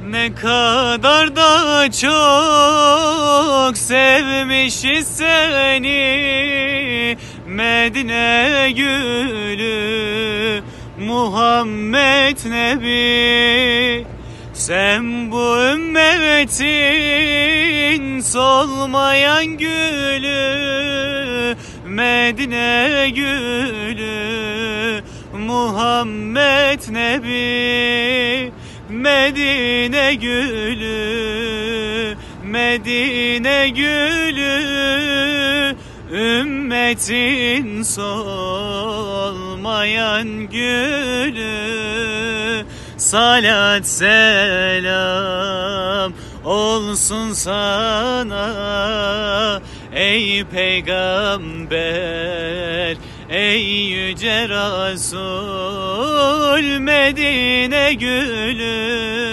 Ne kadar da çok sevmişiz seni Medine gülü Muhammed Nebi. Sen bu ümmetin solmayan gülü Medine gülü Muhammed Nebi. Medine gülü, Medine gülü, ümmetin solmayan gülü. Salat selam olsun sana ey peygamber, ey yüce Resul. Medine gülü